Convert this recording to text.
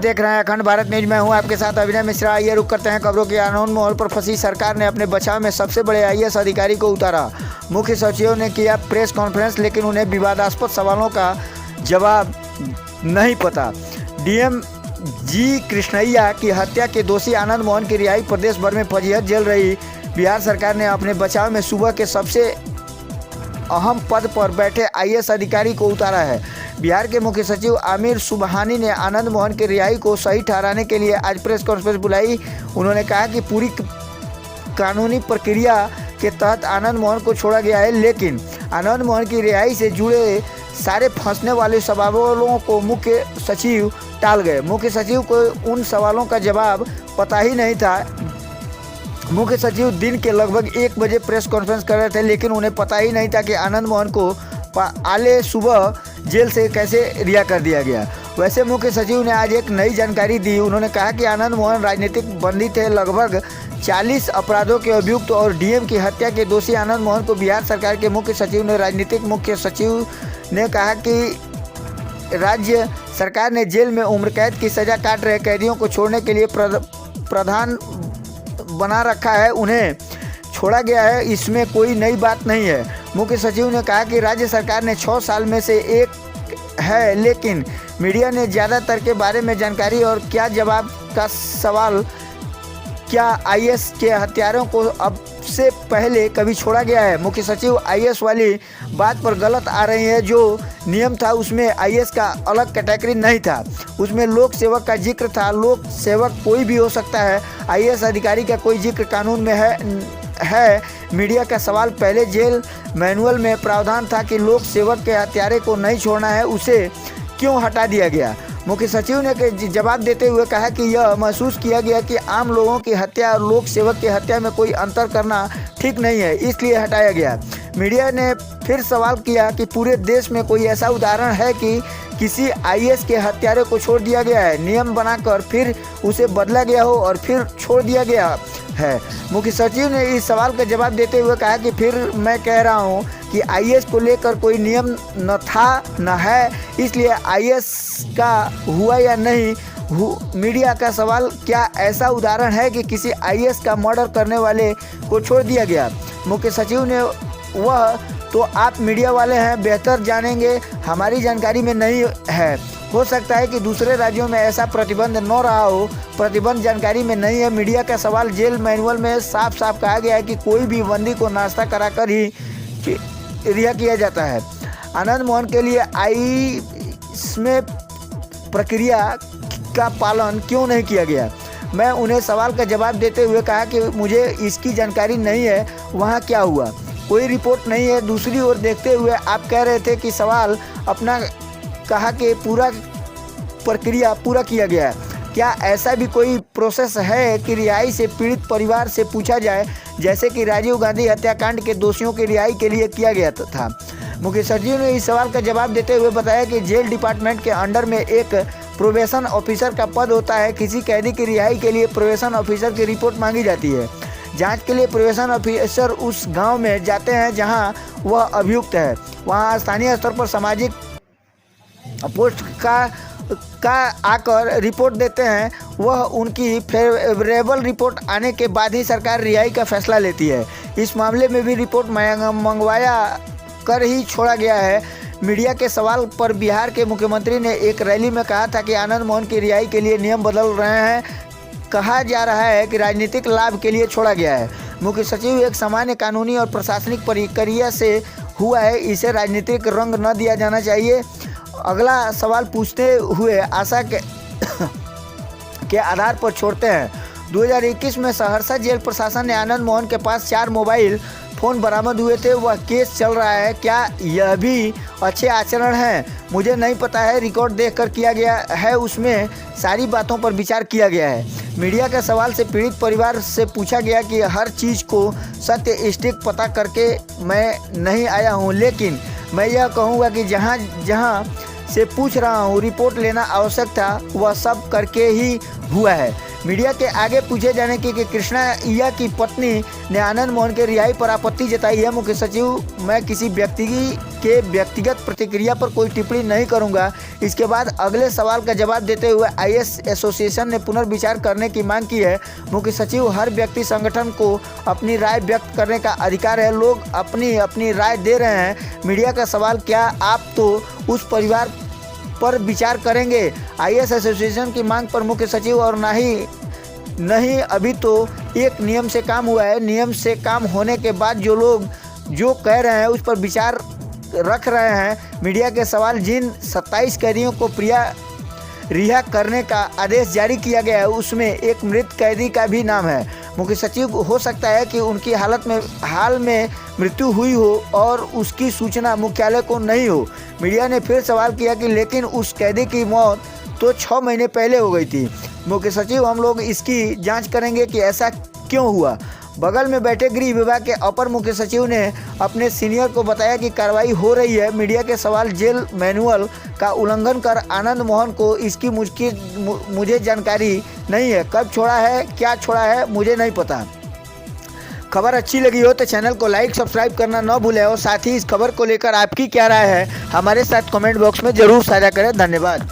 देख रहे हैं अखंड भारत न्यूज। मैं हूं आपके साथ अभिनय मिश्रा। आइए रुक करते हैं खबरों के अनहोनी माहौल पर फंसी सरकार ने अपने बचाव में सबसे बड़े आईएएस अधिकारी को उतारा। मुख्य सचिव ने किया प्रेस कॉन्फ्रेंस, लेकिन उन्हें विवादास्पद सवालों का जवाब नहीं पता। डीएम जी कृष्णैया की हत्या के दोषी आनंद मोहन की रिहाई प्रदेश भर में फजीहत झेल रही बिहार सरकार ने अपने बचाव में सुबह के सबसे अहम पद पर बैठे आईएएस अधिकारी को उतारा है। बिहार के मुख्य सचिव आमिर सुबहानी ने आनंद मोहन की रिहाई को सही ठहराने के लिए आज प्रेस कॉन्फ्रेंस बुलाई। उन्होंने कहा कि पूरी कानूनी प्रक्रिया के तहत आनंद मोहन को छोड़ा गया है, लेकिन आनंद मोहन की रिहाई से जुड़े सारे फंसने वाले सवालों को मुख्य सचिव टाल गए। मुख्य सचिव को उन सवालों का जवाब पता ही नहीं था। मुख्य सचिव दिन के लगभग 1 बजे प्रेस कॉन्फ्रेंस कर रहे थे, लेकिन उन्हें पता ही नहीं था कि आनंद मोहन को आले सुबह जेल से कैसे रिहा कर दिया गया। वैसे मुख्य सचिव ने आज एक नई जानकारी दी। उन्होंने कहा कि आनंद मोहन राजनीतिक बंदी थे। लगभग 40 अपराधों के अभियुक्त और डीएम की हत्या के दोषी आनंद मोहन को बिहार सरकार के मुख्य सचिव ने राजनीतिक मुख्य सचिव ने कहा कि राज्य सरकार ने जेल में उम्र कैद की सजा काट रहे कैदियों को छोड़ने के लिए प्रावधान बना रखा है, उन्हें छोड़ा गया है, इसमें कोई नई बात नहीं है। मुख्य सचिव ने कहा कि राज्य सरकार ने 6 साल में से एक है, लेकिन मीडिया ने ज़्यादातर के बारे में जानकारी और क्या जवाब का सवाल, क्या आईएएस के हत्यारों को अब से पहले कभी छोड़ा गया है। मुख्य सचिव आईएएस वाली बात पर गलत आ रही है। जो नियम था उसमें आईएएस का अलग कैटेगरी नहीं था, उसमें लोक सेवक का जिक्र था। लोक सेवक कोई भी हो सकता है, आईएएस अधिकारी का कोई जिक्र कानून में है। मीडिया का सवाल, पहले जेल मैनुअल में प्रावधान था कि लोक सेवक के हत्यारे को नहीं छोड़ना है, उसे क्यों हटा दिया गया। मुख्य सचिव ने जवाब देते हुए कहा कि यह महसूस किया गया कि आम लोगों की हत्या और लोक सेवक की हत्या में कोई अंतर करना ठीक नहीं है, इसलिए हटाया गया। मीडिया ने फिर सवाल किया कि पूरे देश में कोई ऐसा उदाहरण है कि किसी आईएएस के हत्यारे को छोड़ दिया गया है, नियम बनाकर फिर उसे बदला गया हो और फिर छोड़ दिया गया है। मुख्य सचिव ने इस सवाल का जवाब देते हुए कहा कि फिर मैं कह रहा हूं कि आईएएस को लेकर कोई नियम न था न है, इसलिए आईएएस का हुआ या नहीं। मीडिया का सवाल, क्या ऐसा उदाहरण है कि किसी आईएएस का मर्डर करने वाले को छोड़ दिया गया। मुख्य सचिव ने, वह तो आप मीडिया वाले हैं, बेहतर जानेंगे, हमारी जानकारी में नहीं है। हो सकता है कि दूसरे राज्यों में ऐसा प्रतिबंध न रहा हो, प्रतिबंध जानकारी में नहीं है। मीडिया का सवाल, जेल मैनुअल में साफ साफ कहा गया है कि कोई भी बंदी को नाश्ता कराकर ही रिहा किया जाता है। आनंद मोहन के लिए इसमें प्रक्रिया का पालन क्यों नहीं किया गया। मैं उन्हें सवाल का जवाब देते हुए कहा कि मुझे इसकी जानकारी नहीं है, वहाँ क्या हुआ, कोई रिपोर्ट नहीं है। दूसरी ओर देखते हुए आप कह रहे थे कि सवाल अपना कहा कि पूरा प्रक्रिया पूरा किया गया है। क्या ऐसा भी कोई प्रोसेस है कि रिहाई से पीड़ित परिवार से पूछा जाए, जैसे कि राजीव गांधी हत्याकांड के दोषियों की रिहाई के लिए किया गया था। मुख्य सचिव ने इस सवाल का जवाब देते हुए बताया कि जेल डिपार्टमेंट के अंडर में एक प्रोबेशन ऑफिसर का पद होता है। किसी कैदी की रिहाई के लिए प्रोबेशन ऑफिसर की रिपोर्ट मांगी जाती है। जांच के लिए प्रोबेशन ऑफिसर उस गांव में जाते हैं जहां वह अभियुक्त है। वहां स्थानीय स्तर पर सामाजिक पोस्ट का आकर रिपोर्ट देते हैं। वह उनकी फेवरेबल रिपोर्ट आने के बाद ही सरकार रिहाई का फैसला लेती है। इस मामले में भी रिपोर्ट मंगवाया कर ही छोड़ा गया है। मीडिया के सवाल पर बिहार के मुख्यमंत्री ने एक रैली में कहा था कि आनंद मोहन की रिहाई के लिए नियम बदल रहे हैं। कहा जा रहा है कि राजनीतिक लाभ के लिए छोड़ा गया है। मुख्य सचिव, एक सामान्य कानूनी और प्रशासनिक प्रक्रिया से हुआ है, इसे राजनीतिक रंग न दिया जाना चाहिए। अगला सवाल पूछते हुए आशा के आधार पर छोड़ते हैं। 2021 में सहरसा जेल प्रशासन ने आनंद मोहन के पास 4 मोबाइल फ़ोन बरामद हुए थे। वह केस चल रहा है, क्या यह भी अच्छे आचरण है, मुझे नहीं पता है। रिकॉर्ड देखकर किया गया है, उसमें सारी बातों पर विचार किया गया है। मीडिया का सवाल से पीड़ित परिवार से पूछा गया कि हर चीज़ को सत्य स्टिक पता करके मैं नहीं आया हूँ, लेकिन मैं यह कहूँगा कि जहाँ जहाँ से पूछ रहा हूँ रिपोर्ट लेना आवश्यक था, वह सब करके ही हुआ है। मीडिया के आगे पूछे जाने की कि कृष्णा अय्यर की पत्नी ने आनंद मोहन के रिहाई पर आपत्ति जताई है। मुख्य सचिव, मैं किसी व्यक्ति के व्यक्तिगत प्रतिक्रिया पर कोई टिप्पणी नहीं करूंगा। इसके बाद अगले सवाल का जवाब देते हुए आईएएस एसोसिएशन ने पुनर्विचार करने की मांग की है। मुख्य सचिव, हर व्यक्ति संगठन को अपनी राय व्यक्त करने का अधिकार है। लोग अपनी अपनी राय दे रहे हैं। मीडिया का सवाल, क्या आप तो उस परिवार पर विचार करेंगे? आईएएस एसोसिएशन की मांग पर मुख्य सचिव, और नहीं अभी तो एक नियम से काम हुआ है। नियम से काम होने के बाद जो लोग जो कह रहे हैं उस पर विचार रख रहे हैं। मीडिया के सवाल, जिन 27 कैदियों को रिहा करने का आदेश जारी किया गया है उसमें एक मृत कैदी का भी नाम है। मुख्य सचिव, हो सकता है कि उनकी हाल में मृत्यु हुई हो और उसकी सूचना मुख्यालय को नहीं हो। मीडिया ने फिर सवाल किया कि लेकिन उस कैदी की मौत तो 6 महीने पहले हो गई थी। मुख्य सचिव, हम लोग इसकी जांच करेंगे कि ऐसा क्यों हुआ। बगल में बैठे गृह विभाग के अपर मुख्य सचिव ने अपने सीनियर को बताया कि कार्रवाई हो रही है। मीडिया के सवाल, जेल मैनुअल का उल्लंघन कर आनंद मोहन को इसकी मुझे जानकारी नहीं है। कब छोड़ा है, क्या छोड़ा है, मुझे नहीं पता। खबर अच्छी लगी हो तो चैनल को लाइक सब्सक्राइब करना न भूलें और साथ ही इस खबर को लेकर आपकी क्या राय है हमारे साथ कमेंट बॉक्स में ज़रूर साझा करें। धन्यवाद।